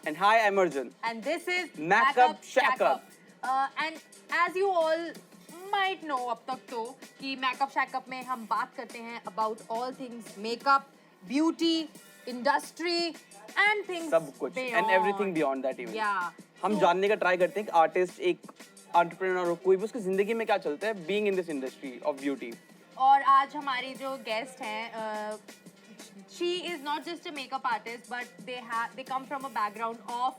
And hi, I'm Arjun. And this is Makeup Shack Up. And as you all might know अब तक तो कि Makeup Shack Up में हम बात करते हैं about all things makeup, beauty, industry and things सब कुछ beyond. and everything beyond that even. Yeah. हम जानने का ट्राई करते हैं कि आर्टिस्ट एक एंटरप्रेन्योर हो, कोई भी उसकी जिंदगी में क्या चलता है being in this industry of beauty. और आज हमारी जो गेस्ट हैं she is not just a makeup artist but they come from a background of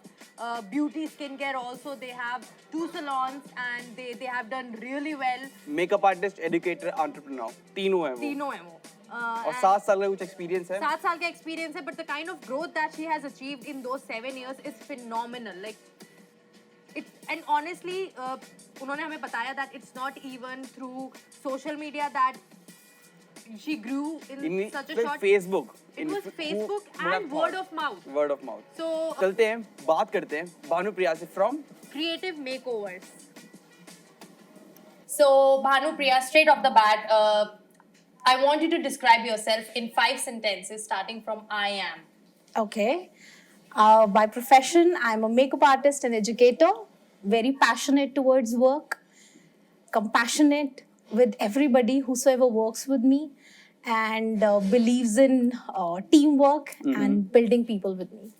beauty skincare also. They have 2 salons and they have done really well. Makeup artist, educator, entrepreneur तीनों हैं वो. तीनों हैं वो. और 7 साल का कुछ एक्सपीरियंस है. 7 साल का एक्सपीरियंस है, but the kind of growth that she has achieved in those 7 years is phenomenal. And honestly, उन्होंने हमें बताया that it's not even through social media that she grew in such a short. Facebook. It was Facebook and word of mouth. Word of mouth. So चलते हैं, बात करते हैं भानुप्रिया से from Creative Makeovers. So Bhanupriya, straight off the bat, I want you to describe yourself in 5 sentences, starting from I am. Okay. By profession, I'm a makeup artist and educator, very passionate towards work, compassionate with everybody whosoever works with me, and believes in teamwork and building people with me.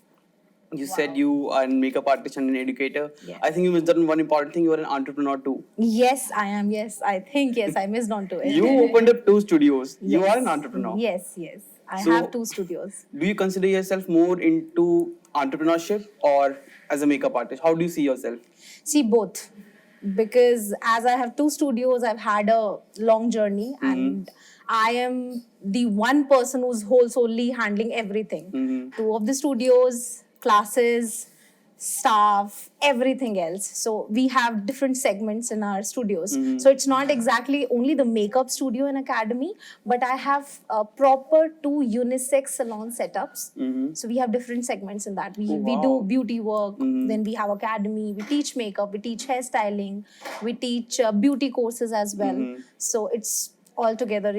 You said you are a makeup artist and an educator. Yes. I think you missed on one important thing. You are an entrepreneur too. Yes, I am. Yes, I think yes, I missed on to it. You opened up 2 studios. You Yes. are an entrepreneur. Yes, yes. I So- have 2 studios. Do you consider yourself more into entrepreneurship or as a makeup artist? How do you see yourself? See, both. Because as I have 2 studios, I've had a long journey and I am the one person who's solely handling everything. 2 of the studios, classes, staff, everything else. So we have different segments in our studios. So it's not exactly only the makeup studio and academy, but I have proper 2 unisex salon setups. So we have different segments in that. We do beauty work, then we have academy, we teach makeup, we teach hairstyling, we teach beauty courses as well. So it's all together,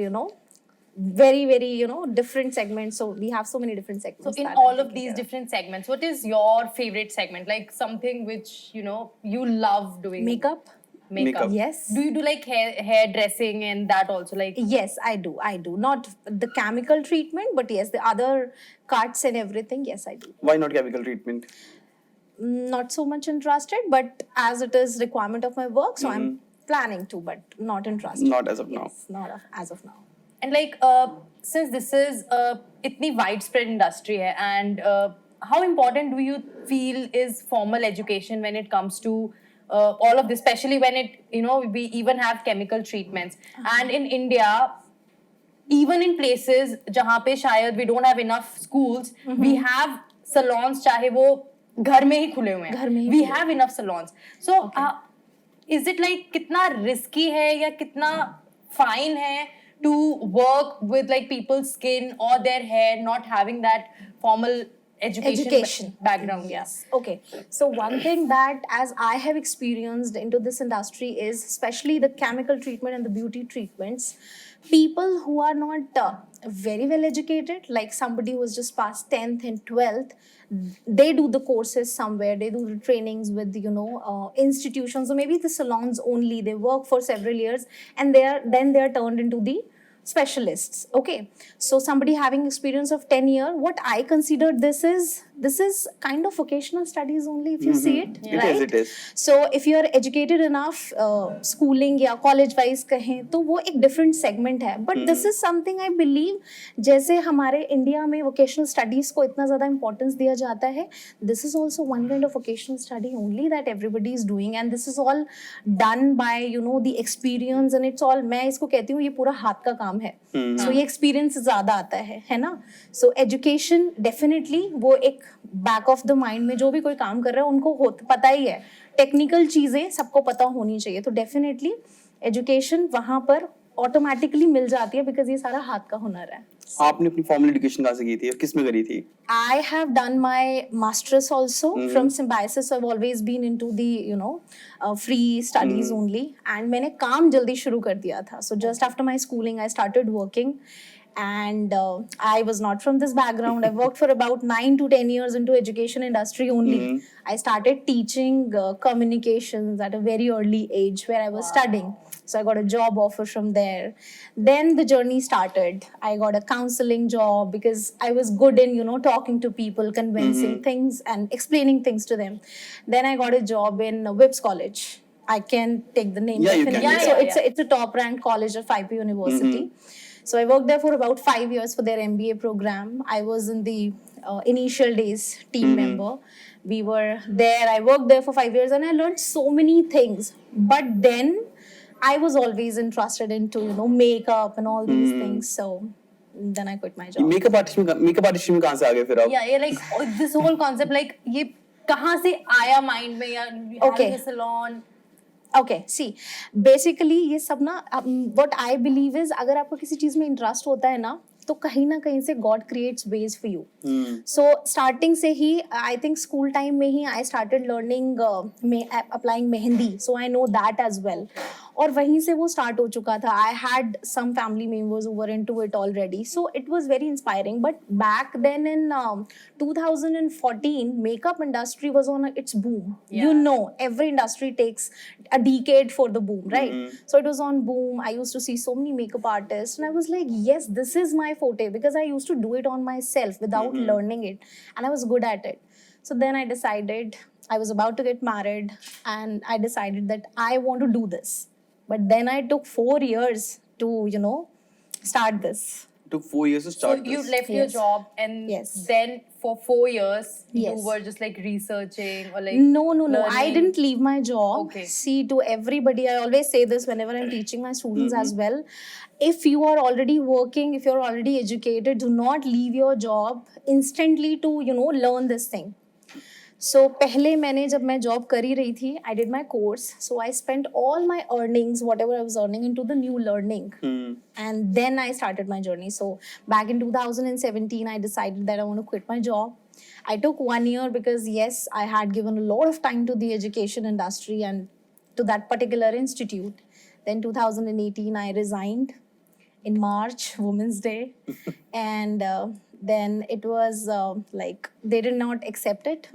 very, very, different segments. So we have so many different segments. So in that all I'm of taking these care of. different segments, what is your favorite segment? Like something which you love doing. Makeup? Makeup. Yes. Do you do like hair dressing and that also? Like Yes, I do. Not the chemical treatment, but yes, the other cuts and everything. Yes, I do. Why not chemical treatment? Not so much interested, but as it is requirement of my work, so I'm planning to, but not interested. Not as of now. Yes, not as of now. and like since this is itni widespread industry hai, and how important do you feel is formal education when it comes to all of this, especially when we even have chemical treatments and in India even in places jahan pe shayad we don't have enough schools, we have salons chahe wo घर में ही खुले हुए घर में हैं. ही We खुले have enough salons. So is it like कितना risky है या कितना fine है to work with like people's skin or their hair not having that formal education background? Yes. Okay. So one thing that as I have experienced into this industry is especially the chemical treatment and the beauty treatments, people who are not very well educated, like somebody who has just passed 10th and 12th, they do the courses somewhere, they do the trainings with institutions, or maybe the salons only, they work for several years and they are turned into the specialists. Okay, so somebody having experience of 10 years, what I consider this is kind of vocational studies only, if you see it, right? It is. So if you are educated enough, schooling या college wise कहें तो वो एक different segment है. But this is something I believe, जैसे हमारे India में vocational studies को इतना ज़्यादा importance दिया जाता है, this is also one kind of vocational study only that everybody is doing, and this is all done by the experience, and it's all, मैं इसको कहती हूँ ये पूरा हाथ का काम है. So ये experience ज़्यादा आता है ना? So education definitely वो एक back of the mind में जो भी कोई काम कर रहा है उनको पता ही है, टेक्निकल चीजें सबको पता होनी चाहिए, तो डेफिनेटली एजुकेशन वहां पर ऑटोमेटिकली मिल जाती है, बिकॉज ये सारा हाथ का हुनर है. आपने अपनी फॉर्मल एजुकेशन कहाँ से की थी, किस में करी थी? I have done my master's also from Symbiosis. So I've always been into the free studies only, and मैंने काम जल्दी शुरू कर दिया था. So just after my schooling I started working, and I was not from this background. I worked for about 9 to 10 years into education industry only. I started teaching communications at a very early age where I was studying, so I got a job offer from there. Then the journey started. I got a counseling job because I was good in, you know, talking to people, convincing things and explaining things to them. Then I got a job in Whips College. I can take the name Yeah, you can. definitely. Yeah, So yeah. it's a top ranked college of IB University. So I worked there for about 5 years for their MBA program. I was in the initial days team member. We were there. I worked there for 5 years and I learned so many things. But then I was always interested into, you know, makeup and all these things. So then I quit my job. Makeup artist में कहाँ से आ गए फिर आप? Yeah, yeah, like this whole concept, like ये कहाँ से आया mind में या Okay. having a salon? Okay see basically ये सब ना व्हाट आई बिलीव इज अगर आपको किसी चीज में इंटरेस्ट होता है ना तो कहीं ना कहीं से God creates ways for you. So starting से ही आई थिंक स्कूल टाइम में ही I started learning applying mehndi, so I know that as well. और वहीं से वो स्टार्ट हो चुका था. I had some family members who were into it already, so it was very inspiring. But back then in 2014 makeup industry was on its boom. Yeah. You know, every industry takes a decade for the boom, right? So it was on boom. I used to see so many makeup artists and I was like, yes, this is my forte, because I used to do it on myself without learning it and I was good at it. So then I decided, I was about to get married and I decided that I want to do this. But then I took 4 years to, you know, start this. Took 4 years to So start you this. left your Yes. job and Yes. then for 4 years you Yes. were just like researching or like No. I learning? didn't leave my job. Okay. See, to everybody, I always say this whenever I'm teaching my students as well. If you are already working, if you're already educated, do not leave your job instantly to, you know, learn this thing. So पहले मैंने जब मैं job कर ही रही थी, I did my course. So I spent all my earnings, whatever I was earning, into the new learning. And then I started my journey. So back in 2017, I decided that I want to quit my job. I took 1 year because yes, I had given a lot of time to the education industry and to that particular institute. Then 2018, I resigned in March, Women's Day. And then it was like they did not accept it.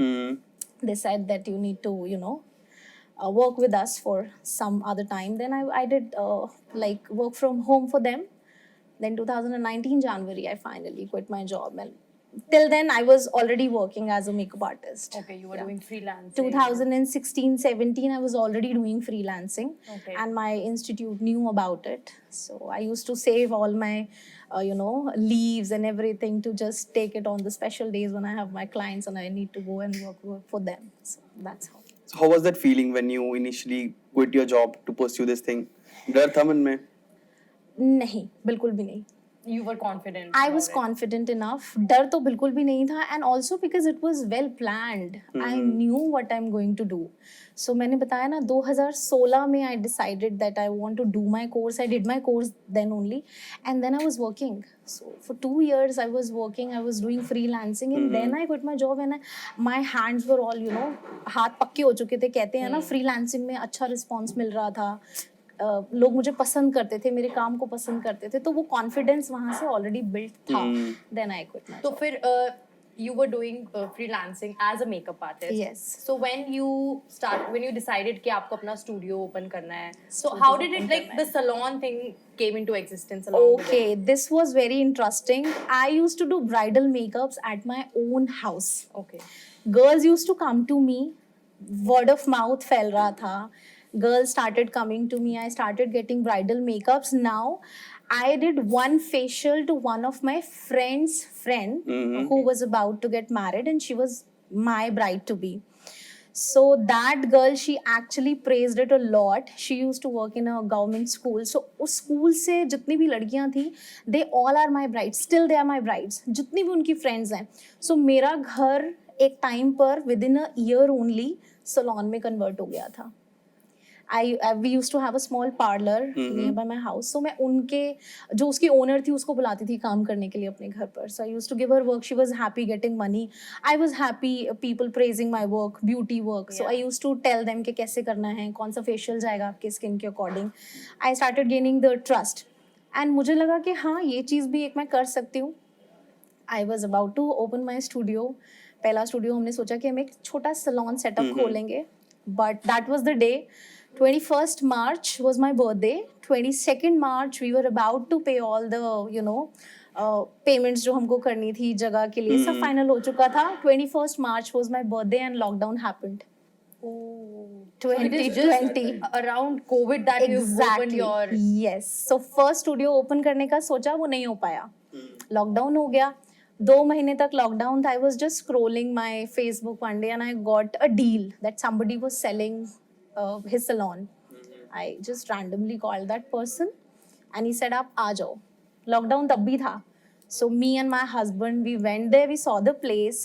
They said that you need to, you know, work with us for some other time. Then I did like work from home for them. Then 2019 January, I finally quit my job. And till then, I was already working as a makeup artist. okay, you were doing freelancing. 2016-17, I was already doing freelancing. Okay. And my institute knew about it. So I used to save all my, you know, leaves and everything to just take it on the special days when I have my clients and I need to go and work for them. So that's how. So how was that feeling when you initially quit your job to pursue this thing? डर था मन में? नहीं, बिल्कुल भी नहीं. You were confident. I was about it. confident enough. डर तो बिल्कुल भी नहीं था, and also because it was well planned. I knew what I'm going to do. So मैंने बताया ना 2016 में I decided that I want to do my course. I did my course then only, and then I was working. So for 2 years I was working. I was doing freelancing, and then I quit my job and my hands were all, you know, हाथ पक्के हो चुके थे. कहते हैं ना freelancing में अच्छा response मिल रहा था. लोग मुझे पसंद करते थे, मेरे काम को पसंद करते थे, तो वो कॉन्फिडेंस वहां से ऑलरेडी बिल्ट था. देन आई क्विट माय तो फिर you were doing freelancing as a makeup artist. Yes. So when you decided कि आपको अपना studio open करना है, so how did it, like the salon thing came into existence along with it? Okay, this was very interesting. I used to do bridal makeups at my own house. Okay. Girls used to come to me, word of mouth फैल रहा था. Girls started coming to me. I started getting bridal makeups. Now, I did one facial to one of my friend's friend who was about to get married, and she was my bride to be. So that girl, she actually praised it a lot. She used to work in a government school. So उस school से जितनी भी लड़कियाँ थी, they all are my brides. Still they are my brides. जितनी भी उनकी friends हैं. So मेरा घर एक time पर within a year only salon में convert हो गया था. We used to have a small parlor nearby my house. So मैं उनके जो उसकी owner थी उसको बुलाती थी काम करने के लिए अपने घर पर. So I used to give her work. She was happy getting money. I was happy people praising my work, beauty work. So I used to tell them कि कैसे करना है, कौन सा facial जाएगा आपके skin के according. I started gaining the trust. And मुझे लगा कि हाँ ये चीज़ भी एक मैं कर सकती हूँ. I was about to open my studio. पहला स्टूडियो हमने सोचा कि हम एक छोटा सलोन सेटअप खोलेंगे, but that was the day. 21st March was my birthday. 22nd March we were about to pay all the payments जो हमको करनी थी जगह के लिए, सब फाइनल हो चुका था. 21st March was my birthday and lockdown happened. So it is just 2020 around COVID that you've opened your. Yes. So first studio open करने का सोचा, वो नहीं हो पाया. लॉकडाउन हो गया. 2 महीने तक लॉकडाउन था. I was just scrolling my Facebook one day and I got a deal that somebody was selling his salon. I just randomly called that person and he said आप आ जाओ. लॉकडाउन तब भी था. So me and my husband we went there, we saw the place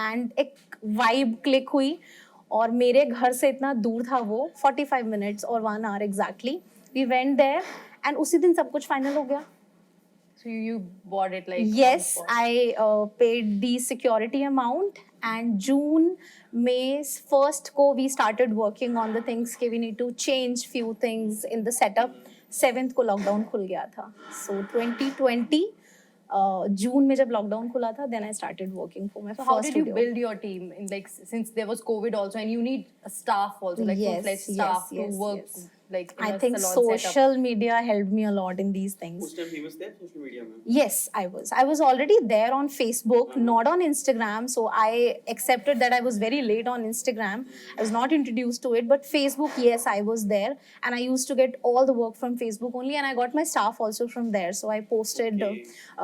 and एक vibe click हुई. और मेरे घर से इतना दूर था वो, 45 minutes or 1 hour exactly. We went there and उसी दिन सब कुछ फाइनल हो गया. So you bought it like. Yes, I paid the security amount and June, May 1st ko we started working on the things कि we need to change few things in the setup. 7th को lockdown खुल गया था. So 2020 जून में जब lockdown खुला था, then I started working for my So first how did you studio. build your team in, like, since there was COVID also and you need a staff also, like Yes, full-fledged yes, staff yes, to work yes. like in I a think salon social setup. media helped me a lot in these things. उस time famous थे social media में? Yes, I was. I was already there on Facebook, not on Instagram. So I accepted that I was very late on Instagram. I was not introduced to it. But Facebook, yes, I was there. And I used to get all the work from Facebook only. And I got my staff also from there. So I posted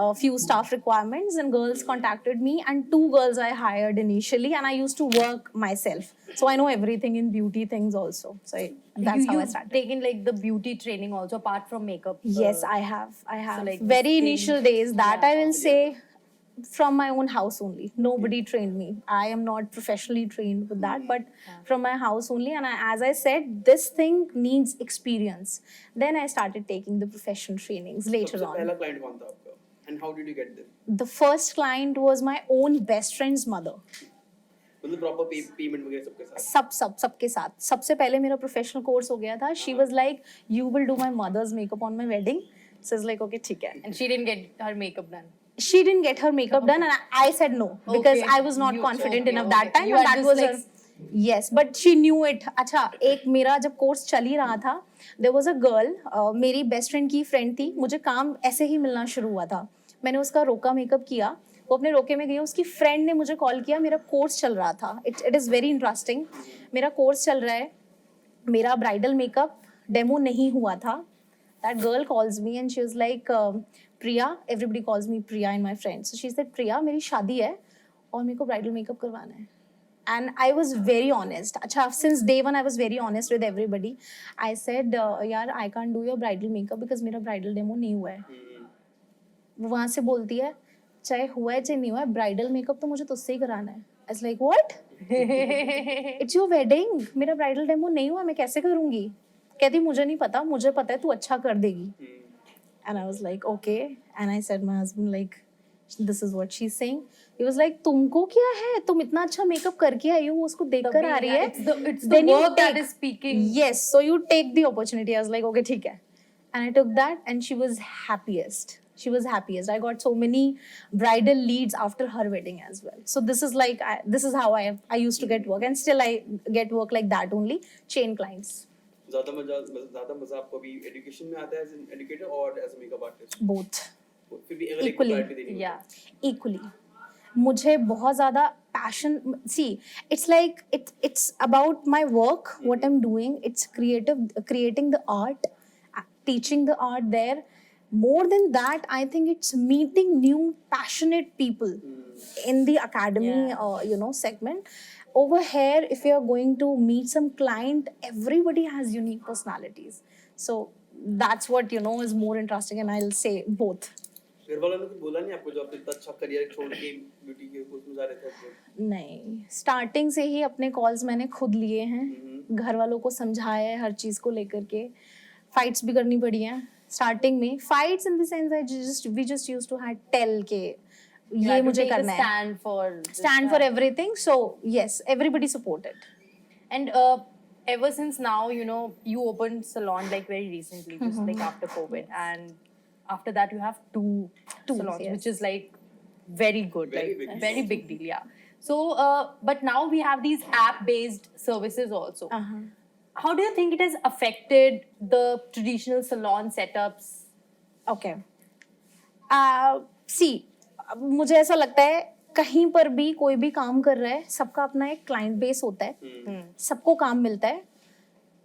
a few staff requirements and girls contacted me. And 2 girls I hired initially. And I used to work myself. So I know everything in beauty things also. So that's how I You've started. taken like the beauty training also apart from makeup. Yes, I have. I have. like, Very this initial thing- days that I will say from my own house only. Nobody trained me. I am not professionally trained with that, but from my house only. And as I said, this thing needs experience. Then I started taking the professional trainings later सबसे on. पहला client कौन था आपका? And how did you get them? The first client was my own best friend's mother. मतलब proper payment वगैरह सबके साथ? सबके साथ. सबसे पहले मेरा प्रोफेशनल कोर्स हो गया था. She was like, you will do my mother's makeup on my wedding. So I was like, okay, ठीक है. And she didn't get her makeup done. She didn't get her makeup done and I said no because Okay. I was not confident enough that time You and had that this, was like- yes, but she knew it. अच्छा, एक मेरा जब course चल ही रहा था, there was a girl, मेरी best friend की friend थी. मुझे काम ऐसे ही मिलना शुरू हुआ था. मैंने उसका रोका मेकअप किया. वो अपने रोके में गई. उसकी फ्रेंड ने मुझे कॉल किया. मेरा कोर्स चल रहा था. It is very interesting. मेरा कोर्स चल रहा है. मेरा ब्राइडल मेकअप डेमो नहीं हुआ था. That girl calls me and she was like, Priya, everybody calls me Priya in my friends. So she said, Priya, मेरी शादी है और मेरे को bridal makeup करवाना है. And I was very honest. अच्छा, since day one I was very honest with everybody. I said, यार, I can't do your bridal makeup because मेरा bridal demo नहीं हुआ है. वो वहाँ से बोलती है, चाहे हुआ है चाहे नहीं हुआ है, bridal makeup तो मुझे तुझसे ही कराना है. I was like, what? It's your wedding. मेरा bridal demo नहीं हुआ, मैं कैसे करूँगी? कहती मुझे नहीं पता, मुझे पता है तू अच्छा कर देगी. And I was like, okay. And I said my husband like, this is what she's saying. He was like, तुमको क्या है? तुम इतना अच्छा मेकअप करके आई हो, उसको देख कर आ रही है. It's the Then you work that take- is speaking. Yes, so you take the opportunity. I was like, okay, ठीक है. And I took that and she was happiest. She was happiest. I got so many bridal leads after her wedding as well. So this is like, this is how I used to get work and still I get work like that only, chain clients. ज्यादा मजा आपको अभी education में आता है as an educator और as a makeup artist? Both. फिर भी अगर एक Equally. प्रायोरिटी देनी हो Yeah. Equally. मुझे बहुत ज़्यादा passion, see, it's like it's about my work, what I'm doing. It's creating the art, teaching the art there. More than that, I think it's meeting new passionate people in the academy, Yeah. segment. Over here, if you're going to meet some client, everybody has unique personalities. So that's what is more interesting, and I'll say both. घर वालों ने कुछ बोला नहीं आपको, जब इतना अच्छा करियर छोड़ के ब्यूटी के कोर्स में जा रहे थे आप? नहीं, स्टार्टिंग से ही अपने कॉल्स मैंने खुद लिए हैं. घर वालों को समझाया है हर चीज को लेकर के. फाइट्स भी करनी पड़ी हैं स्टार्टिंग में. Fights in the sense we just used to have टेल के ये मुझे करना है. stand for everything. So yes, everybody supported. And ever since now, you opened salon like very recently, just like after COVID, and after that you have two salons, yes. which is like very good, very big deal, yeah. So, but now we have these app-based services also. How do you think it has affected the traditional salon setups? Okay. See, मुझे ऐसा लगता है कहीं पर भी कोई भी काम कर रहा है, सबका अपना एक क्लाइंट बेस होता है, सबको काम मिलता है.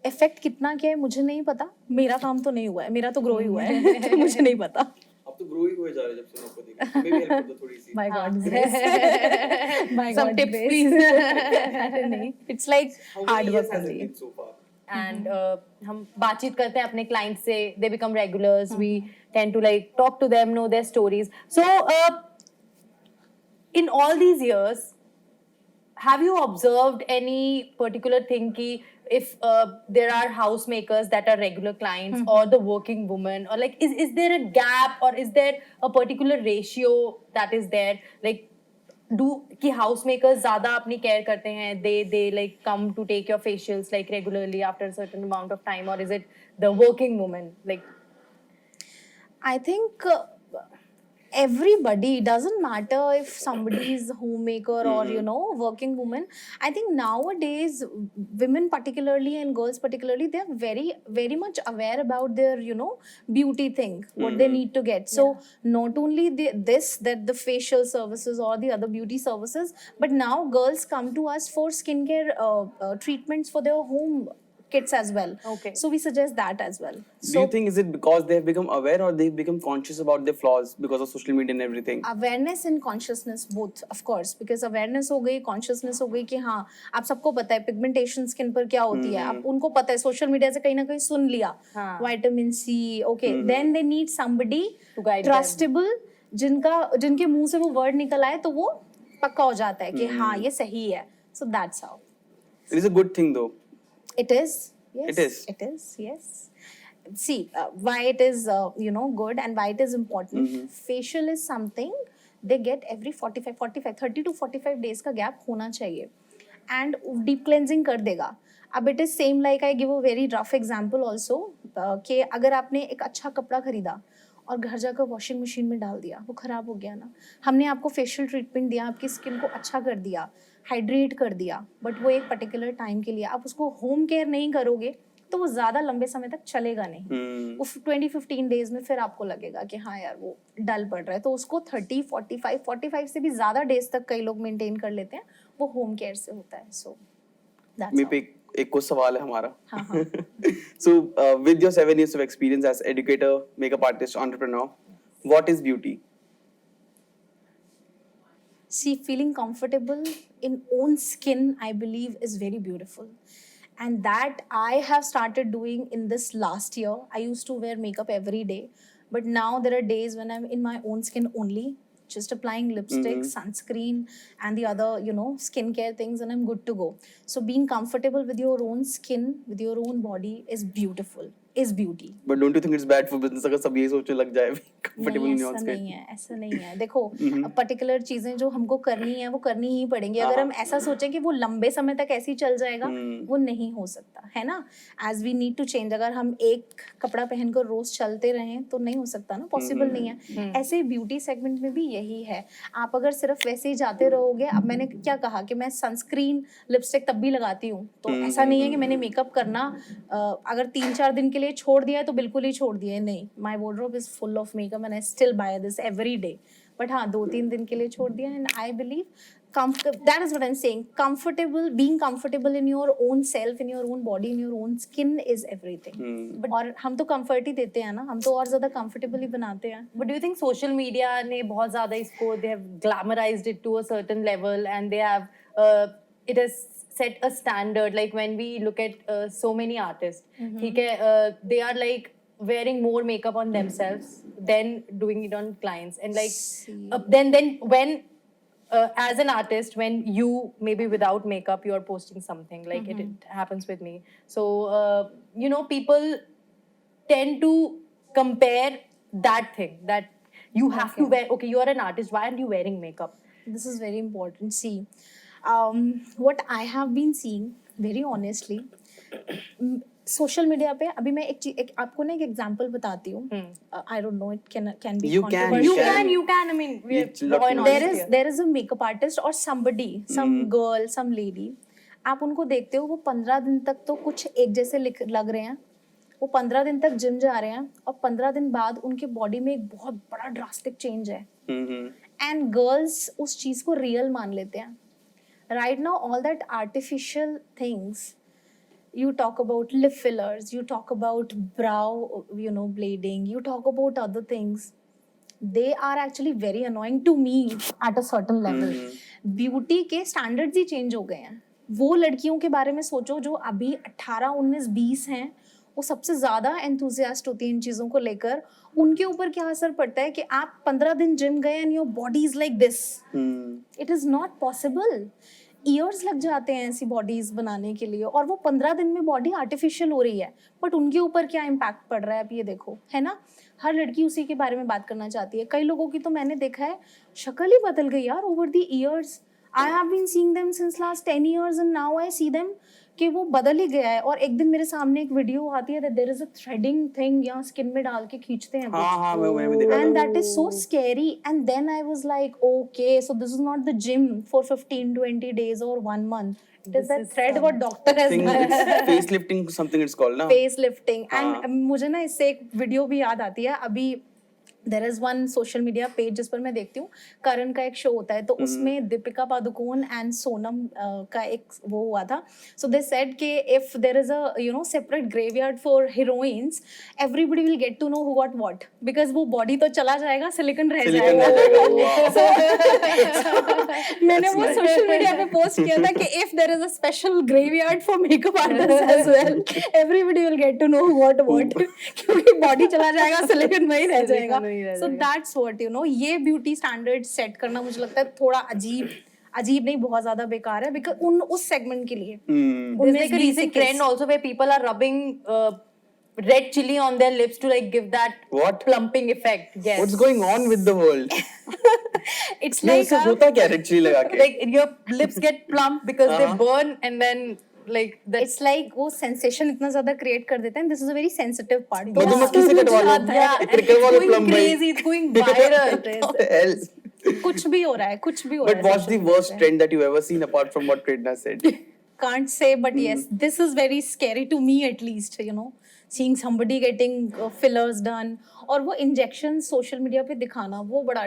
इफेक्ट कितना क्या है मुझे नहीं पता, मेरा काम तो नहीं हुआ है, मेरा तो ग्रो ही हुआ है तो मुझे नहीं पता. अब तो ग्रो ही हुए जा रहे जब से नौकरी देखी. हमें भी हेल्प कर दो थोड़ी सी. My God grace. My Some God tips, grace. please. नहीं, it's like How hard many years work has it only. been so far? And हम बातचीत करते हैं अपने क्लाइंट से, they become regulars, we tend to like talk to them, know their stories. So in all these years, have you observed any particular thing ki if there are housemakers that are regular clients or the working woman, or like is there a gap or is there a particular ratio that is there, like do कि housemakers ज़्यादा अपनी care करते हैं, they like come to take your facials like regularly after a certain amount of time, or is it the working woman, like? I think everybody, doesn't matter if somebody is homemaker or you know working woman. I think nowadays women particularly and girls particularly, they're very much aware about their you know beauty thing, what they need to get. So not only that the facial services or the other beauty services, but now girls come to us for skincare treatments for their home kits as well. Okay. So we suggest that as well. Do you think is it because they have become aware or they've become conscious about their flaws because of social media and everything? Awareness and consciousness both of course, because awareness हो गई, consciousness हो गई कि हाँ आप सबको पता है पिगमेंटेशन स्किन पर क्या होती है, आप उनको पता है, सोशल मीडिया से कहीं ना कहीं सुन लिया, vitamin C, okay, then they need somebody To guide them. Trustable, जिनके मुंह से वो वर्ड निकल आए तो वो पक्का हो जाता है कि हाँ ये सही है. So that's how It is a good thing though. it is. Yes, It is. It is, yes. See, why it is, you know, good and why it is important. Facial is something they get every 30 to 45 days का gap होना चाहिए. And deep cleansing कर देगा. अब it is same like I give a very rough example also, कि अगर आपने एक अच्छा कपड़ा खरीदा और घर जाकर वॉशिंग मशीन में डाल दिया, वो खराब हो गया ना. हमने आपको फेशियल ट्रीटमेंट दिया, आपकी स्किन को अच्छा कर दिया, हाइड्रेट कर दिया, बट वो एक पर्टिकुलर टाइम के लिए. आप उसको होम केयर नहीं करोगे तो वो ज़्यादा लंबे समय तक चलेगा नहीं. वो 20-15 डेज में फिर आपको लगेगा कि हाँ यार वो डल पड़ रहा है. तो उसको 45 से भी ज़्यादा डेज तक कई लोग मेंटेन कर लेते हैं, वो होम केयर से होता है. सो मेरे पे एक कुछ सवाल है हमारा. हाँ हाँ. So, with your 7 years of experience as educator, makeup artist, entrepreneur, what is beauty? See, feeling comfortable in own skin, I believe, is very beautiful. And that I have started doing in this last year. I used to wear makeup every day, but now there are days when I'm in my own skin only, just applying lipstick, sunscreen, and the other, you know, skincare things, and I'm good to go. So being comfortable with your own skin, with your own body is beautiful, is beauty. But don't you think it's bad for business अगर सब ये सोचने लग जाए comfortable नहीं, in your ऐसा skin? नहीं है, ऐसा नहीं है. देखो, पर्टिकुलर चीजें जो हमको करनी है वो करनी ही पड़ेंगी. अगर हम ऐसा सोचें कि वो लंबे समय तक ऐसे ही चल जाएगा, वो नहीं हो सकता है ना. As we need to change. अगर हम एक कपड़ा पहनकर रोज चलते रहें तो नहीं हो सकता ना, पॉसिबल नहीं है. ऐसे ही ब्यूटी सेगमेंट में भी यही है. आप अगर सिर्फ वैसे ही जाते रहोगे, अब मैंने क्या कहा कि मैं सनस्क्रीन लिपस्टिक तब भी लगाती हूँ, तो ऐसा नहीं है कि मैंने मेकअप करना अगर 3-4 दिन के लिए छोड़ दिया है तो बिल्कुल ही छोड़ दिया है. नहीं, माई wardrobe is full of makeup and I still buy this every day. But हाँ, 2-3 दिन के लिए छोड़ दिया. And I believe that is what I'm saying. Being comfortable in your own self, in your own body, in your own skin is everything. But और हम तो comfort ही देते हैं ना, हम तो और ज़्यादा comfortable ही बनाते हैं. But do you think social media ने बहुत ज़्यादा इसको, they have glamorized it to a certain level and they have it has set a standard. Like when we look at so many artists, ठीक है, they are like wearing more makeup on themselves than doing it on clients, and like then when as an artist, when you maybe without makeup you're posting something like it happens with me. So you know, people tend to compare that thing that you have to wear. Okay, you're an artist, why aren't you wearing makeup? This is very important. See, what I have been seeing, very honestly, social media पे अभी मैं एक आपको ना एक example बताती हूँ. I don't know, it can be You can, controversial. You can. I mean, we're It's lot going to on there here. is a makeup artist or somebody, some girl, some lady. आप उनको देखते हो, वो 15 दिन तक तो कुछ एक जैसे लग रहे हैं. वो 15 दिन तक जिम जा रहे हैं और 15 दिन बाद उनके बॉडी में एक बहुत बड़ा ड्रास्टिक चेंज है. एंड गर्ल्स उस चीज को रियल मान लेते हैं. Right now all that artificial things, you talk about lip fillers, you talk about brow, blading, you talk about other things. They are actually very annoying to me at a certain level. Beauty के standards ही change हो गए हैं. वो लड़कियों के बारे में सोचो जो अभी 18, 19, 20 हैं, वो सबसे ज्यादा enthusiast होती हैं इन चीजों को लेकर. उनके ऊपर क्या असर पड़ता है कि आप 15 दिन जिम गए and your body is like this. It is not possible. Years लग जाते हैं ऐसी बॉडीज बनाने के लिए, और वो 15 दिन में बॉडी आर्टिफिशियल हो रही है. बट उनके ऊपर क्या इम्पैक्ट पड़ रहा है, आप ये देखो, है ना. हर लड़की उसी के बारे में बात करना चाहती है. कई लोगों की तो मैंने देखा है शक्ल ही बदल गई यार over the years. I have been seeing them since last 10 years and now I see them कि वो बदल ही गया है. और एक दिन मेरे सामने एक वीडियो आती है, there is a threading thing यहाँ स्किन में डाल के खींचते हैं. हाँ मैंने भी देखा. And that is so scary. And then I was like, okay, so this is not the gym for 15, 20 days or 1 month. It is that thread what doctor has done. Facelifting something it's called ना. Facelifting. And मुझे ना इससे एक video भी याद आती है. अभी there is one social media page जिस पर मैं देखती हूँ, करण का एक शो होता है, तो उसमें दीपिका पादुकोण एंड सोनम का एक वो हुआ था. सो दे सेड कि if there is a separate graveyard for heroines, everybody will get to know who got what, because वो बॉडी तो चला जाएगा, सिलिकॉन रह जाएगा. मैंने वो सोशल मीडिया पे पोस्ट किया था कि if there is a special graveyard for makeup artist as well, everybody will get to know who got what, क्योंकि बॉडी चला जाएगा, सिलिकॉन वही रह जाएगा. So that's what ये ब्यूटी स्टैंडर्ड सेट करना मुझे लगता है थोड़ा अजीब नहीं, बहुत ज्यादा बेकार है, बिकॉज उस सेगमेंट के लिए. There's like a recent trend also where people are rubbing red chili on their lips to like give that What? plumping effect. Yes. What's going on with the world? It's like ऐसा होता क्या red chili लगा के? Like your lips get plump because they burn, and then like that. it's like वो sensation इतना ज्यादा create कर देते हैं. This is a very sensitive part. मधुमक्खी से कटवा लो. Yeah, Cricket वाले it's going plump भाई. crazy. It's going viral. What the hell? कुछ भी हो रहा है, कुछ भी हो रहा But है. what's the worst trend that you ever seen apart from what Prerna said? Can't say, but yes, this is very scary to me at least, seeing somebody getting fillers done, और वो injection social media पे दिखाना, वो बड़ा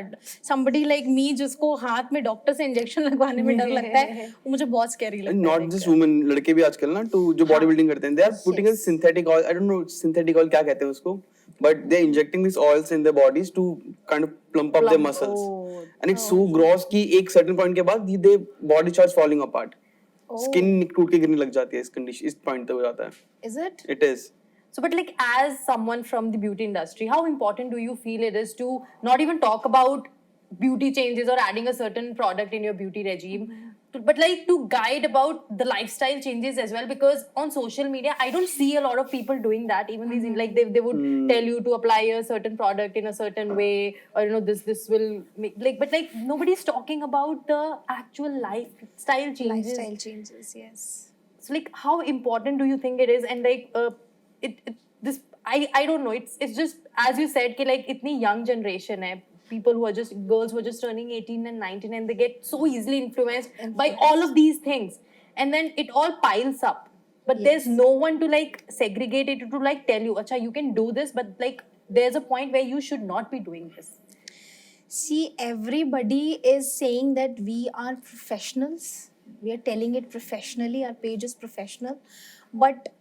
somebody like me जिसको हाथ में doctor से इंजेक्शन लगवाने में डर लगता है, वो मुझे बहुत स्कैरी लगता है. Not just women, लड़के भी आजकल ना जो बॉडी बिल्डिंग करते हैं, they are putting a synthetic oil. I don't know synthetic oil क्या कहते हैं उसको, but they're injecting these oils in their bodies to kind of plump up their muscles, and it's so gross कि एक certain point के बाद the body starts falling apart. Skin टूट के गिरने लग जाती है इस condition, इस point तक हो जाता है. Is it? It is. So, but like as someone from the beauty industry, how important do you feel it is to not even talk about beauty changes or adding a certain product in your beauty regime, but like to guide about the lifestyle changes as well? Because on social media, I don't see a lot of people doing that. Even these like they would tell you to apply a certain product in a certain way, or this will make like, but like nobody's talking about the actual lifestyle changes. Lifestyle changes, yes. So like how important do you think it is? And like this I don't know, it's just as you said कि like इतनी young generation है, people who are just girls who are just turning 18 and 19, and they get so easily influenced by all of these things, and then it all piles up, but there's no one to like segregate it, to like tell you acha you can do this, but like there's a point where you should not be doing this. See, everybody is saying that we are professionals, we are telling it professionally, our page is professional, but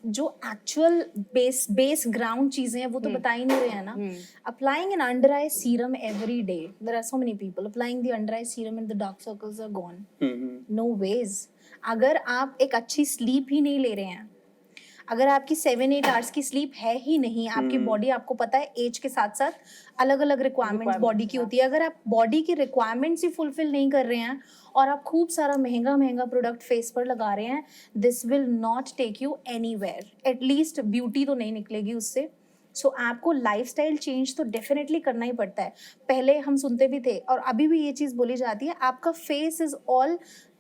जो actual base ground चीजें हैं वो तो बता ही नहीं रहे हैं ना. Applying an under eye serum every day, there are so many people applying the under eye serum and the dark circles are gone. No ways. अगर आप एक अच्छी स्लीप ही नहीं ले रहे हैं, अगर आपकी 7-8 आवर्स की स्लीप है ही नहीं, आपकी बॉडी, आपको पता है एज के साथ साथ अलग अलग रिक्वायरमेंट्स बॉडी की होती है, अगर आप बॉडी की रिक्वायरमेंट्स ही फुलफिल नहीं कर रहे हैं और आप खूब सारा महंगा प्रोडक्ट फेस पर लगा रहे हैं, this will not take you anywhere. At least beauty तो नहीं निकलेगी उससे. सो आपको लाइफस्टाइल चेंज तो डेफिनेटली करना ही पड़ता है. पहले हम सुनते भी थे और अभी भी ये चीज़ बोली जाती है, आपका फेस इज ऑल,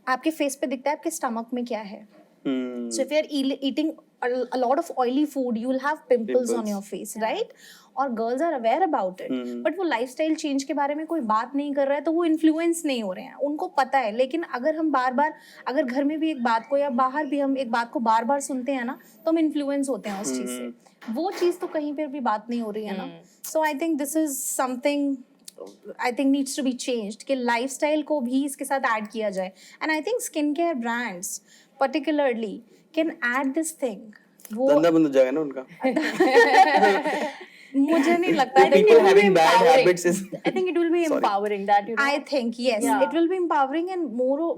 आपके फेस पे दिखता है आपके स्टमक में क्या है. So if you are eating a lot of oily food, you will have pimples on Pimples. your face, right? और girls are aware about it, but वो lifestyle change के बारे में कोई बात नहीं कर रहा है, तो वो influence नहीं हो रहे हैं, उनको पता है. लेकिन अगर हम बार-बार, अगर घर में भी एक बात को या बाहर भी हम एक बात को बार-बार सुनते हैं ना, तो हम influence होते हैं उस चीज से. वो चीज तो कहीं पर भी बात नहीं हो रही है ना. So I think this is something I think needs to be changed, कि lifestyle को भी इसके साथ add किया जाए. And I think skincare brands particularly can add this thing. वो धंधा बंद हो जाएगा ना उनका. मुझे नहीं लगता. People having bad habits is. I think it will be empowering that, you know. I think yes, Yeah. it will be empowering, and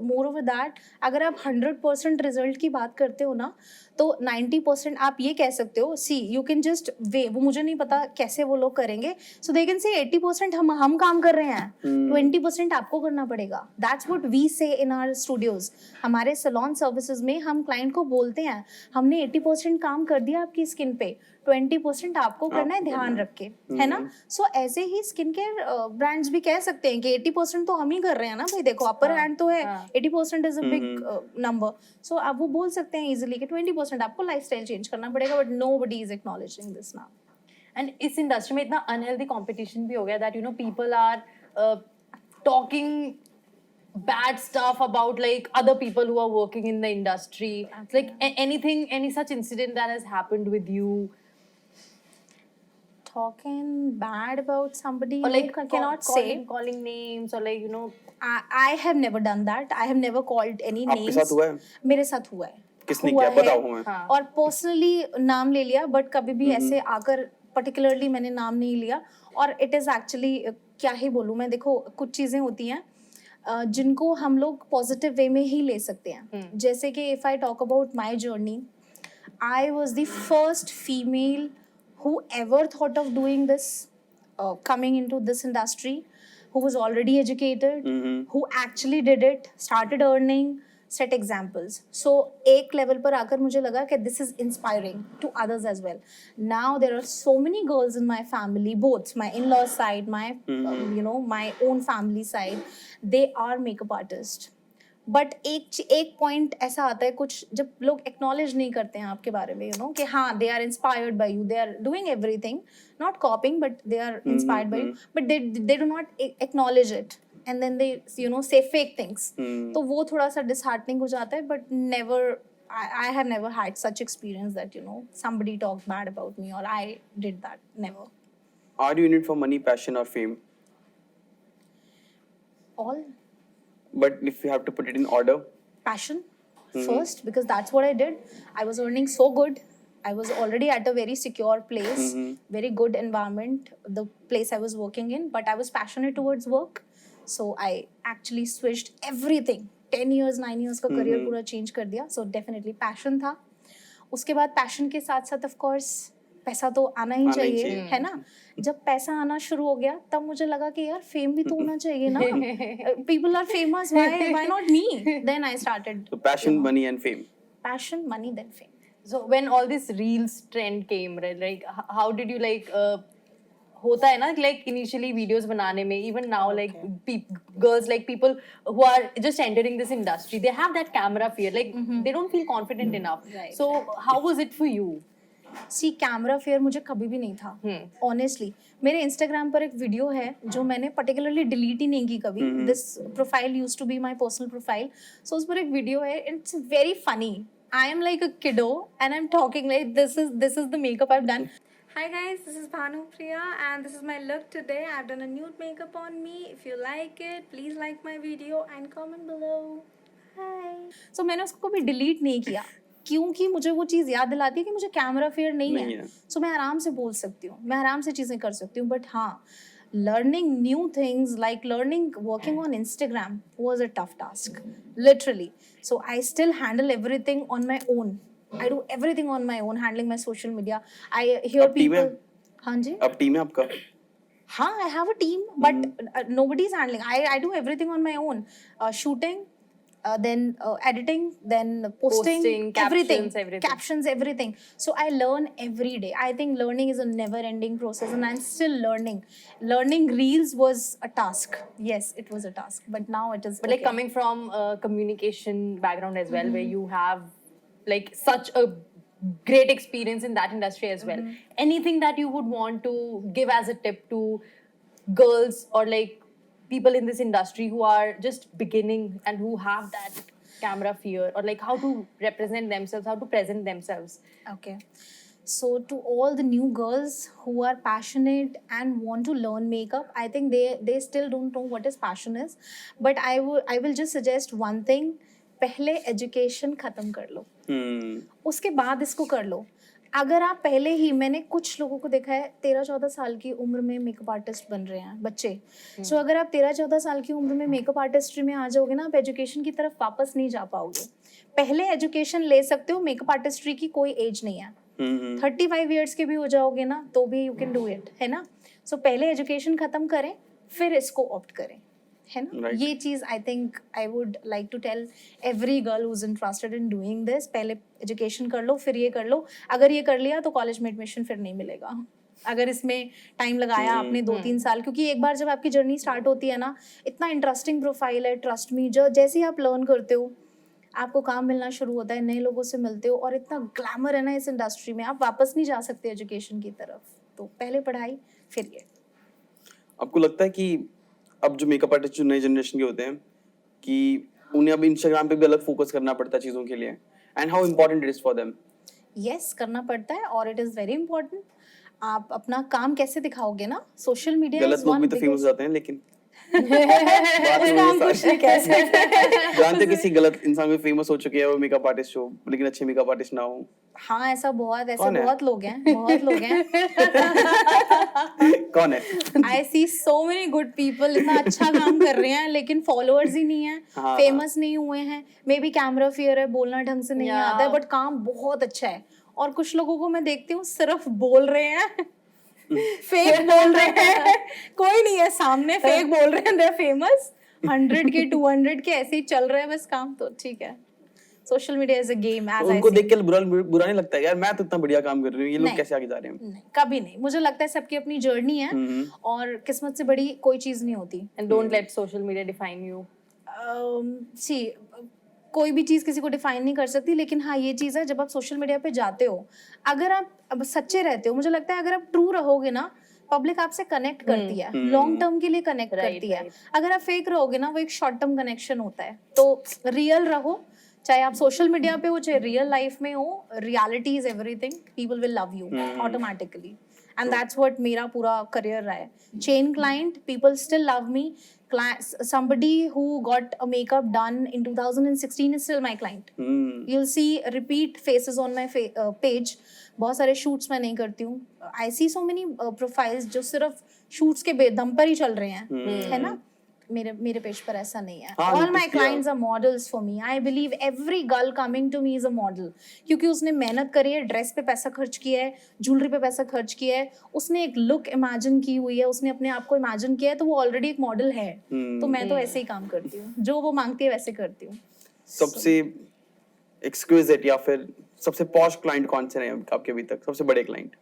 moreover that, अगर आप 100% रिजल्ट की बात करते हो ना, तो 90% आप ये कह सकते हो, see you can just वे, वो मुझे नहीं पता कैसे वो लोग करेंगे, so they can say 80% हम काम कर रहे हैं, 20% आपको करना पड़ेगा. That's what we say in our studios. हमारे salon services में हम client को बोलते हैं, हमने 80% काम कर दिया आपकी स्किन पे, 20% आपको करना है ध्यान रख के, है ना. सो ऐसे ही स्किन केयर ब्रांड्स भी कह सकते हैं कि 80% तो हम ही कर रहे हैं ना भाई, देखो अपर हैंड तो है, 80% इज अ बिग नंबर. सो आप वो बोल सकते हैं इजीली कि 20% आपको लाइफस्टाइल चेंज करना पड़ेगा, but nobody is acknowledging this now. And इस इंडस्ट्री में इतना अनहेल्दी कंपटीशन भी हो गया that you know people are talking bad stuff about like other people who are working in the industry. Like anything, any such incident that has happened with you, Talking bad about somebody, or like I cannot say. calling names, or like you know. I have never done that. I have never called any आपके names. साथ हुआ है? मेरे साथ हुआ है. किसने हुआ किया है. बताओ हमें. हाँ. और पर्सनली नाम ले लिया, बट कभी भी ऐसे आकर पर्टिकुलरली मैंने नाम नहीं लिया. और इट इज एक्चुअली क्या ही बोलूँ मैं, देखो कुछ चीजें होती हैं जिनको हम लोग पॉजिटिव वे में ही ले सकते हैं. जैसे कि if I talk about my journey, I was the first female who ever thought of doing this, coming into this industry, who was already educated, who actually did it, started earning, set examples. So एक level पर आकर मुझे लगा कि this is inspiring to others as well. Now there are so many girls in my family, both my in-laws side, my you know, my own family side, they are makeup artists. But एक point ऐसा आता है कुछ, जब लोग acknowledge नहीं करते हैं आपके बारे में, यू नो, कि हाँ they are inspired by you, they are doing everything, not copying, but they are inspired by you, but they do not acknowledge it, and then they you know say fake things. तो वो थोड़ा सा disheartening हो जाता है. But never, I have never had such experience that, you know, somebody talked bad about me or I did that. Never. Are you in it for money, passion, or fame? All. But if you have to put it in order. Passion first, because that's what I did. I was earning so good. I was already at a very secure place, very good environment, the place I was working in, but I was passionate towards work. So I actually switched everything. 10 years, 9 years का career पूरा change कर दिया. So definitely passion था. उसके बाद passion के साथ साथ of course पैसा तो आना ही चाहिए, है ना. जब पैसा आना शुरू हो गया तब मुझे लगा कि यार फेम भी तो होना चाहिए ना. People are famous, why not me? Then I started. So passion, money, and fame. Passion, money, then fame. So when all this reels trend came, right? Like how did you like? होता है ना, like initially videos बनाने में, even now like girls, like people who are just entering this industry, they have that camera fear, like they don't feel confident enough. Right. So how was it for you? See camera fear मुझे कभी भी नहीं था honestly. मेरे Instagram पर एक video है जो मैंने पर्टिकुलरली डिलीट ही नहीं की कभी. This profile used to be my personal profile. So उस पर एक वीडियो है, it's very funny. I am like a kiddo and I am talking like this is the makeup I have done. Hi guys, this is Bhanu Priya and this is my look today. I've done a nude makeup on me. If you like it, please like my video and comment below. Hi. सो मैंने उसको कभी delete नहीं किया क्योंकि मुझे वो चीज़ याद दिलाती है कि मुझे कैमरा फेयर नहीं है. सो मैं आराम से बोल सकती हूँ, मैं आराम से चीज़ें कर सकती हूँ. बट हाँ, learning new things, like learning working on Instagram was a tough task, literally. So I still handle everything on my own. I do everything on my own, handling my social media. I hear people. हाँ जी. अब team है आपका? हाँ, I have a team, but nobody's handling. I do everything on my own. Shooting, then editing, then posting, everything, captions, everything. So I learn every day. I think learning is a never-ending process, and I'm still learning. Learning reels was a task. Yes, it was a task, but now it is. But like coming from a communication background as well, where you have like such a great experience in that industry as well. Anything that you would want to give as a tip to girls or like people in this industry who are just beginning and who have that camera fear, or like how to represent themselves, how to present themselves? Okay. So to all the new girls who are passionate and want to learn makeup, I think they still don't know what is passion is. But I will just suggest one thing. पहले education खत्म कर लो, उसके बाद इसको कर लो. अगर आप पहले ही, मैंने कुछ लोगों को देखा है 13-14 साल की उम्र में मेकअप आर्टिस्ट बन रहे हैं बच्चे. सो अगर आप 13-14 साल की उम्र में मेकअप आर्टिस्ट्री में आ जाओगे ना, आप एजुकेशन की तरफ वापस नहीं जा पाओगे. पहले एजुकेशन ले सकते हो, मेकअप आर्टिस्ट्री की कोई एज नहीं है. 35 ईयर्स के भी हो जाओगे ना तो भी यू कैन डू इट, है ना. सो पहले एजुकेशन खत्म करें, फिर इसको ऑप्ट करें, है ना. Right. ये चीज I think I would like to tell every girl who is interested in doing this. पहले एजुकेशन कर लो, फिर ये कर लो. अगर ये कर लिया तो कॉलेज में एडमिशन फिर नहीं मिलेगा. अगर इसमें टाइम लगाया आपने 2-3 साल, क्योंकि एक बार जब आपकी जर्नी स्टार्ट होती है ना, इतना इंटरेस्टिंग प्रोफाइल है, ट्रस्ट मी. जो जैसे ही आप लर्न करते हो, आपको काम मिलना शुरू होता है, नए लोगों से मिलते हो, और इतना ग्लैमर है ना इस इंडस्ट्री में, आप वापस नहीं जा सकते एजुकेशन की तरफ. तो पहले पढ़ाई, फिर ये. आपको लगता है कि अब जो मेकअप आर्टिस्ट जो नई जनरेशन के होते हैं कि उन्हें अब इंस्टाग्राम पे भी अलग फोकस करना पड़ता है चीजों के लिए, and how important it is for them? Yes, करना पड़ता है, और इट इज वेरी इंपॉर्टेंट. आप अपना काम कैसे दिखाओगे ना, सोशल मीडिया. गलत लोग भी तो फेमस हो जाते हैं, लेकिन काम कुछ नहीं कह सकते. जानते किसी गलत इंसान भी फेमस हो चुके हैं वो मेकअप आर्टिस्ट हो, लेकिन अच्छे मेकअप आर्टिस्ट ना हो. हाँ, ऐसा कौन है? बहुत लोग हैं, बहुत लोग हैं. कौन है? आई सी सो मेनी गुड पीपल, इतना अच्छा काम कर रहे हैं लेकिन फॉलोअर्स ही नहीं है, हाँ. फेमस नहीं हुए हैं. मे बी कैमरा फियर है, बोलना ढंग से नहीं Yeah. आता है, बट काम बहुत अच्छा है. और कुछ लोगों को मैं देखती हूँ सिर्फ बोल रहे हैं, फेक बोल रहे हैं, कोई नहीं है सामने, फेक बोल रहे हैं, दे फेमस. 100 के 200 के ऐसे ही चल रहे हैं बस काम. तो ठीक है, social media is a game. As उनको देख के बुरा नहीं लगता है यार, मैं तो इतना बढ़िया काम कर रही हूँ, ये लोग नहीं. कैसे आगे जा रहे हैं? नहीं, कभी नहीं. मुझे लगता है सबकी अपनी जर्नी है, और किस्मत से बड़ी कोई चीज नहीं होती. And don't let social media define you. सी कोई भी चीज़ किसी को डिफाइन नहीं कर सकती, लेकिन हाँ ये चीज़ है, जब आप सोशल मीडिया पे जाते हो, अगर आप अब सच्चे रहते हो, मुझे लगता है अगर आप ट्रू रहोगे ना, पब्लिक आपसे कनेक्ट करती है, लॉन्ग टर्म के लिए कनेक्ट करती है. अगर आप फेक रहोगे ना, वो एक शॉर्ट टर्म कनेक्शन होता है. तो रियल रहो, चाहे आप सोशल मीडिया पे हो, चाहे रियल लाइफ में हो. Reality is everything. People will love you automatically, and that's what मेरा पूरा करियर रहा है. Chain client, people still love me. Somebody who got a makeup done in 2016 is still my client. You'll see repeat faces on my page. बहुत सारे shoots मैं नहीं करती हूँ. I see so many profiles जो सिर्फ shoots के दम पर ही चल रहे हैं, है ना. मेरे पेज पर ऐसा नहीं है. हाँ, All my clients are models for me. I believe every girl coming to me is a model. क्योंकि उसने मेहनत करी है, ड्रेस पे पैसा खर्च किया है, ज्वेलरी पे पैसा खर्च किया है, उसने एक लुक इमेजिन की हुई है, उसने अपने आप को इमेजिन किया है, तो वो ऑलरेडी एक मॉडल है. तो मैं तो ऐसे ही काम करती हूँ, जो वो मांगती है वैसे करती हूँ. सबसे एक्सक्लूसिव या फिर सबसे पॉश क्लाइंट कौन से रहे आपके अभी तक, सबसे बड़े क्लाइंट?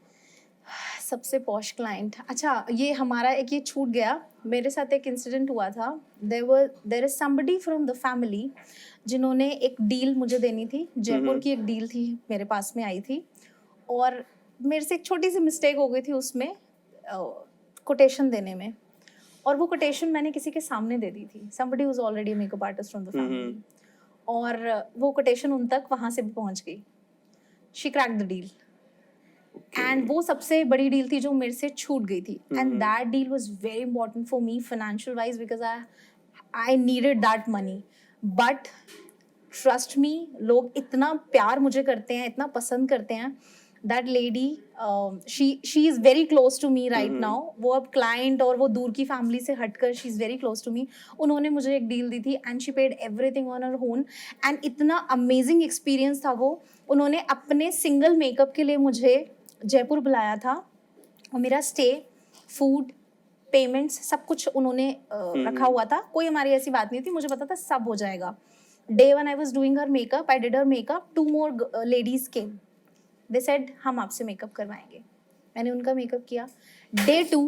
सबसे पॉश क्लाइंट, अच्छा ये हमारा एक ये छूट गया. मेरे साथ एक इंसिडेंट हुआ था. There is somebody from the family जिन्होंने एक डील मुझे देनी थी. जयपुर की एक डील थी, मेरे पास में आई थी, और मेरे से एक छोटी सी मिस्टेक हो गई थी उसमें कोटेशन देने में. और वो कोटेशन मैंने किसी के सामने दे दी थी. Somebody was already makeup artist from the family, और वो कोटेशन उन तक वहाँ से भी पहुँच गई. She cracked the deal. And वो सबसे बड़ी डील थी जो मेरे से छूट गई थी. And that deal was very important for me financial wise, because I needed that money. But trust me, लोग इतना प्यार मुझे करते हैं, इतना पसंद करते हैं. That lady, she is very close to me right now. वो अब क्लाइंट और वो दूर की फैमिली से हटकर she is very close to me. उन्होंने मुझे एक डील दी थी, and she paid everything on her own. And इतना अमेजिंग एक्सपीरियंस था वो. उन्होंने अपने सिंगल मेकअप के लिए मुझे जयपुर बुलाया था, और मेरा स्टे, फूड, पेमेंट्स सब कुछ उन्होंने रखा हुआ था. कोई हमारी ऐसी बात नहीं थी, मुझे पता था सब हो जाएगा. Day 1 I was doing her makeup, I did her makeup. 2 more ladies came. They said हम आपसे मेकअप करवाएंगे. मैंने उनका मेकअप किया. Day 2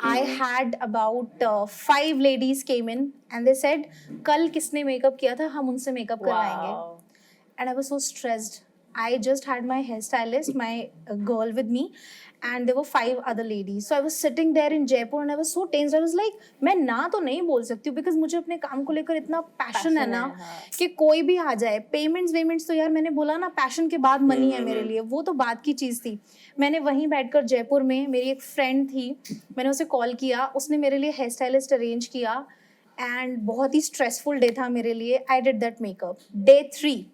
I had about 5 ladies came in and they said कल किसने मेकअप किया था, हम उनसे मेकअप करवाएंगे. And I was so stressed. I just had my hairstylist, my girl with me, and there were 5 other ladies. So I was sitting there in Jaipur and I was so tensed. I was like, मैं ना तो नहीं बोल सकती हूँ because मुझे अपने काम को लेकर इतना passion है ना कि कोई भी आ जाए. पेमेंट्स तो यार मैंने बोला ना, passion के बाद money है मेरे लिए, वो तो बात की चीज़ थी. मैंने वहीं बैठकर जयपुर में, मेरी एक फ्रेंड थी, मैंने उसे कॉल किया, उसने मेरे लिए हेयर स्टाइलिस्ट अरेंज किया एंड बहुत ही स्ट्रेसफुल डे था मेरे लिए. I did that makeup. Day 3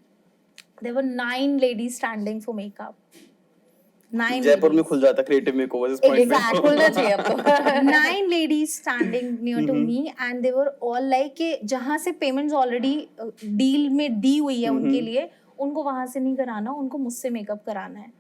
there were 9 ladies standing for makeup. 9 Jaipur में खुल जाता क्रिएटिव मेकओवर इस पॉइंट Exact, खुलना चाहिए अब तो. 9 ladies standing near to me and they were all like कि जहाँ से पेमेंट्स ऑलरेडी डील में दी हुई है उनके लिए, उनको वहाँ से नहीं कराना, उनको मुझसे मेकअप कराना है.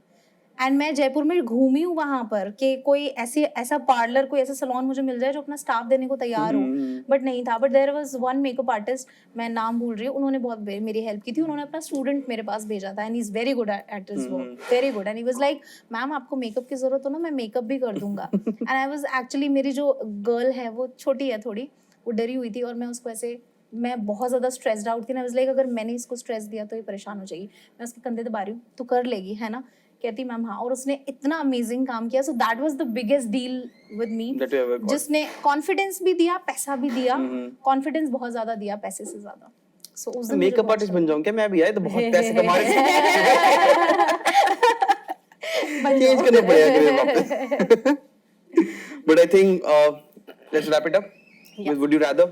एंड मैं जयपुर में घूमी हूँ वहाँ पर कि कोई ऐसा पार्लर, कोई ऐसा सलून मुझे मिल जाए जो अपना स्टाफ देने को तैयार हो, बट नहीं था. But there was one makeup artist, मैं नाम भूल रही हूँ, उन्होंने बहुत मेरी हेल्प की थी. उन्होंने अपना स्टूडेंट मेरे पास भेजा था and he is very good at his work, very good. And he was like, ma'am आपको मेकअप की जरूरत हो ना, मैं मेकअप भी कर दूंगा. एंड आई वाज एक्चुअली, मेरी जो गर्ल है वो छोटी है थोड़ी, वो डरी हुई थी और मैं उसको ऐसे, मैं बहुत ज़्यादा स्ट्रेस्ड आउट थी. आई वाज लाइक, अगर मैंने इसको स्ट्रेस दिया तो ये परेशान हो जाएगी. मैं उसके कंधे दबा रही हूँ, तू कर लेगी है ना. कहती मैम हाँ. और उसने इतना अमेजिंग काम किया. So that was the biggest deal with me, जिसने कॉन्फिडेंस भी दिया, पैसा भी दिया. कॉन्फिडेंस बहुत ज्यादा दिया पैसे से ज्यादा. सो उस दिन मेकअप आर्टिस्ट बन जाऊं क्या मैं भी? आए तो बहुत पैसे कमा रहे चेंज करना पड़ेगा वापस. But I think let's wrap it up with would you rather.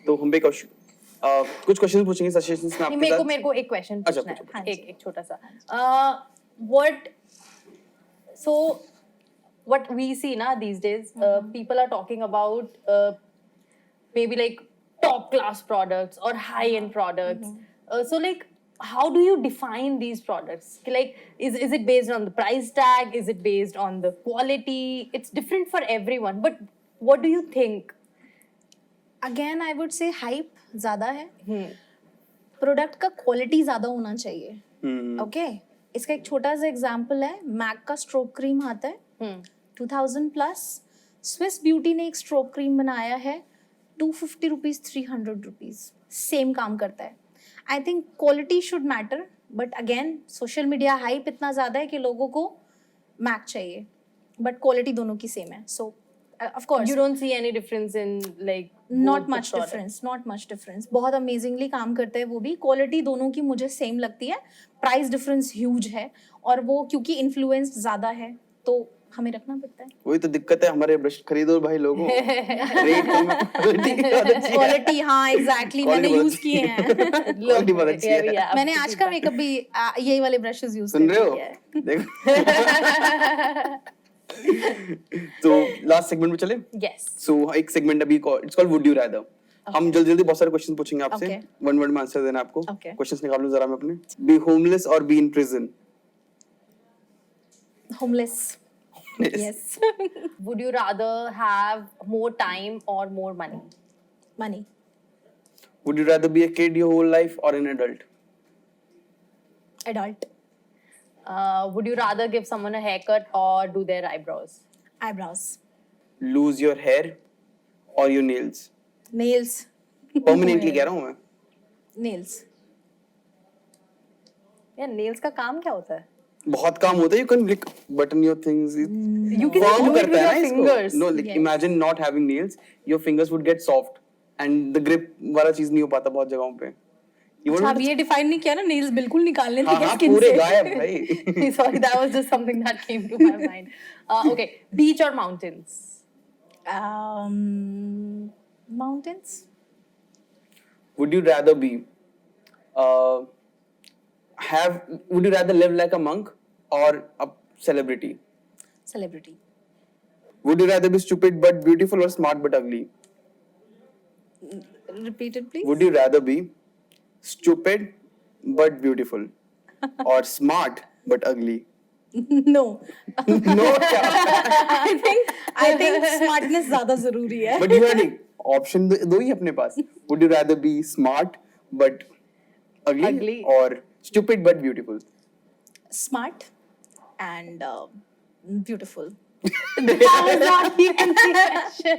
तो हम भी कुछ क्वेश्चन पूछेंगे सजेशंस में आपके साथ. मेरे को एक क्वेश्चन अच्छा, पूछना है, एक छोटा सा. What we see now these days, people are talking about maybe like top class products or high end products. So like, how do you define these products? Like, is it based on the price tag? Is it based on the quality? It's different for everyone. But what do you think? Again I would say hype ज्यादा है. Product का quality ज्यादा होना चाहिए. Okay, इसका एक छोटा सा एग्जांपल है. मैक का स्ट्रोक क्रीम आता है 2000 प्लस. स्विस ब्यूटी ने एक स्ट्रोक क्रीम बनाया है 250 रुपीज, 300 रुपीज. सेम काम करता है. I think quality should matter, but again social media hype इतना ज्यादा है कि लोगों को मैक चाहिए, बट क्वालिटी दोनों की सेम है. सो of course You don't see any difference in like not much difference. बहुत अमेजिंगली काम करते हैं वो भी. क्वालिटी दोनों की मुझे सेम लगती है. प्राइस डिफरेंस ह्यूज है और वो क्योंकि इन्फ्लुएंस ज्यादा है तो हमें रखना पड़ता है. वही तो दिक्कत है. हमारे ब्रश खरीदो भाई लोगों, रेट कम है, क्वालिटी. हाँ एग्जैक्टली, मैंने यूज किए हैं. क्वालिटी बहुत अच्छी है. मैंने आज का मेकअप भी यही वाले ब्रशेस यूज सुन रहे हो? देखो. तो लास्ट सेगमेंट में चले. yes. सो एक सेगमेंट अभी it's called would you rather. हम जल्दी जल्दी बहुत सारे क्वेश्चन पूछेंगे आपसे. वन वर्ड में आंसर देना आपको. क्वेश्चंस निकाल लो जरा मैं अपने. बी होमलेस और be in prison. Homeless. Yes. Would you rather have more time or more money? Money. Would you rather be a kid your whole life or an adult? Adult. Would you rather give someone a haircut or do their eyebrows? Eyebrows. Lose your hair or your nails? Nails. Permanently कह रहा हूँ मैं. Nails. यार nails का काम क्या होता है? बहुत काम होता है. You can like button your things. You can Firm do it करता with है your ना इसको. fingers. No, like Yes. imagine not having nails. Your fingers would get soft and the grip वाला चीज नहीं हो पाता बहुत जगहों पे. You अच्छा, wouldn't- अब ये डिफाइन नहीं किया ना, नेल्स बिल्कुल निकालने हाँ थे हाँ स्किन पूरे से. गायब भाई. Sorry, that was just something that came to my mind. Okay, beach or mountains? Mountains. Would you rather be would you rather live like a monk or a celebrity? Celebrity. Would you rather be stupid but beautiful or smart but ugly? Repeat it please. Would you rather be stupid but beautiful or smart but ugly? No. No क्या? I think smartness ज्यादा जरूरी है. But you had option दो ही अपने पास. Would you rather be smart but ugly or stupid but beautiful? Smart and beautiful. That was not even the question.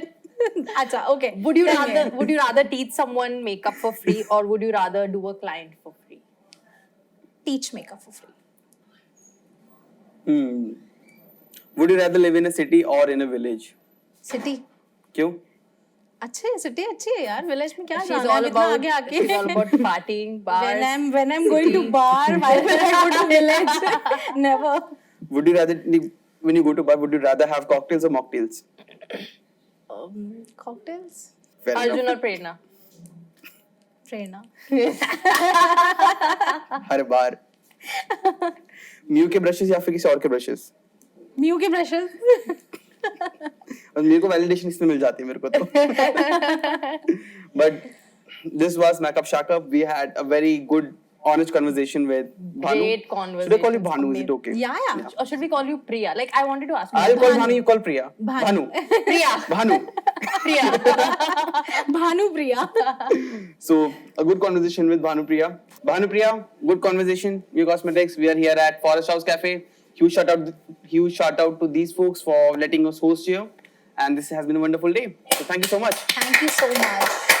अच्छा, okay. Would you rather teach someone makeup for free or would you rather do a client for free? Teach makeup for free. Would you rather live in a city or in a village? City. क्यों? अच्छे city अच्छी है यार. Village में क्या She's जाना है all इतना about आगे आके. she's all about partying, bars. when I'm going to bar, why will I go to village? Never. Would you rather, when you go to bar, would you rather have cocktails or mocktails? Cocktails. Fair Arjun enough. or Prerna? Prerna. Her bar. Mu के brushes या फिर किसी और के brushes? Mew के brushes. और मेरे को वैलिडेशन इसमें मिल जाती है मेरे को तो. But this was Makeup Shaka. We had a very good, honest conversation with Bhanu. Great Should I call you conversation. Bhanu? Is it okay? Yeah. Or should we call you Priya? Like, I wanted to ask you. I'll call Bhanu. You call Priya. Bhanu. Priya. Bhanu. Priya. Bhanu Priya. So a good conversation with Bhanu Priya. Bhanu Priya, good conversation. Mew Cosmetics. We are here at Forest House Cafe. Huge shout out to these folks for letting us host here. And this has been a wonderful day. So thank you so much. Thank you so much.